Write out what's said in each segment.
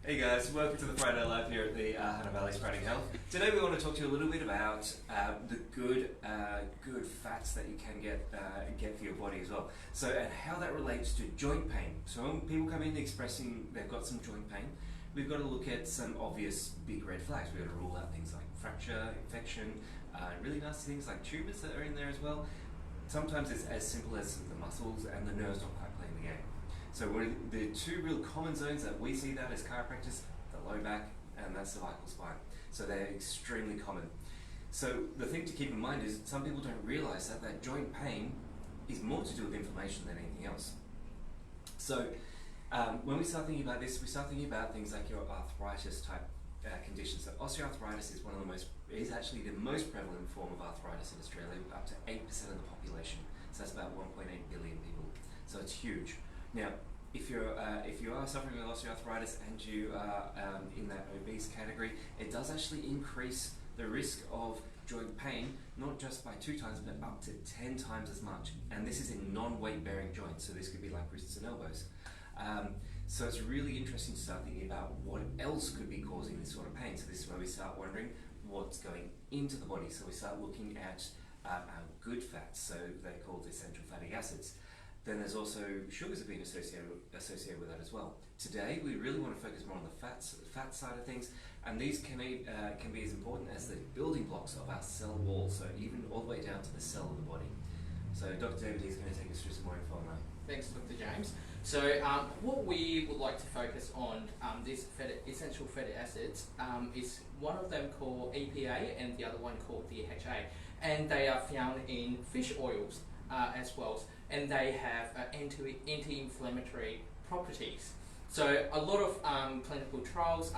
Hey guys, welcome to the Friday Live here at the Hunter Valley Spreading Health. Today we want to talk to you a little bit about the good fats that you can get for your body as well. So, and how that relates to joint pain. So when people come in expressing they've got some joint pain, we've got to look at some obvious big red flags. We've got to rule out things like fracture, infection, really nasty things like tumours that are in there as well. Sometimes it's as simple as the muscles and the nerves not quite playing the game. So the two real common zones that we see that as chiropractors, the low back and that cervical spine. So they're extremely common. So the thing to keep in mind is some people don't realize that joint pain is more to do with inflammation than anything else. So when we start thinking about this, we start thinking about things like your arthritis type conditions. So osteoarthritis is actually the most prevalent form of arthritis in Australia, up to 8% of the population. So that's about 1.8 billion people. So it's huge. Now, if you are suffering with osteoarthritis and you are in that obese category, it does actually increase the risk of joint pain, not just by 2 times, but up to 10 times as much. And this is in non-weight bearing joints, so this could be like wrists and elbows. So it's really interesting to start thinking about what else could be causing this sort of pain. So this is where we start wondering what's going into the body. So we start looking at our good fats, so they're called essential fatty acids. Then there's also sugars have been associated with that as well. Today we really want to focus more on the fat side of things, and these can be as important as the building blocks of our cell wall, so even all the way down to the cell of the body. So Dr. David is going to take us through some more info on that. Thanks, Dr. James. So what we would like to focus on these essential fatty acids is one of them called EPA and the other one called DHA, and they are found in fish oils as well, and they have anti-inflammatory properties. So a lot of clinical trials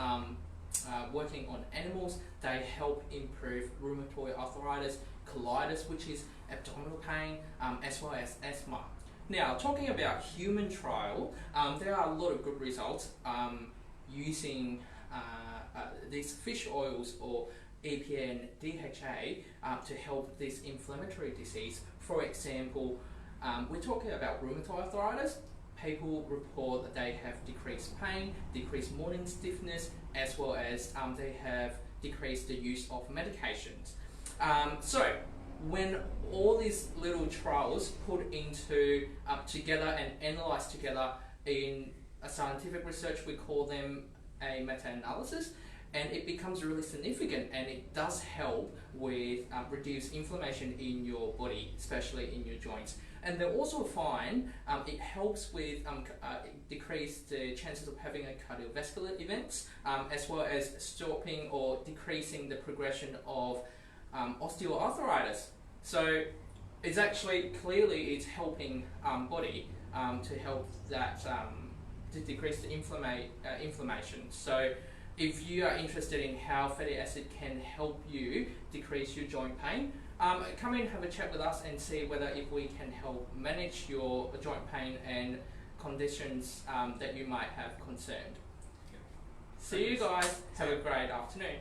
working on animals, they help improve rheumatoid arthritis, colitis, which is abdominal pain, as well as asthma. Now, talking about human trial, there are a lot of good results using these fish oils or EPA and DHA to help this inflammatory disease. For example, we're talking about rheumatoid arthritis. People report that they have decreased pain, decreased morning stiffness, as well as they have decreased the use of medications. So when all these little trials put into together and analyzed together in a scientific research, we call them a meta-analysis, and it becomes really significant, and it does help with reduce inflammation in your body, especially in your joints. And they also find it helps with decrease the chances of having a cardiovascular events, as well as stopping or decreasing the progression of osteoarthritis. So it's actually it's helping body to help that to decrease the inflammation. So if you are interested in how fatty acid can help you decrease your joint pain, come in, have a chat with us and see whether if we can help manage your joint pain and conditions that you might have concerned. See you guys. Have a great afternoon.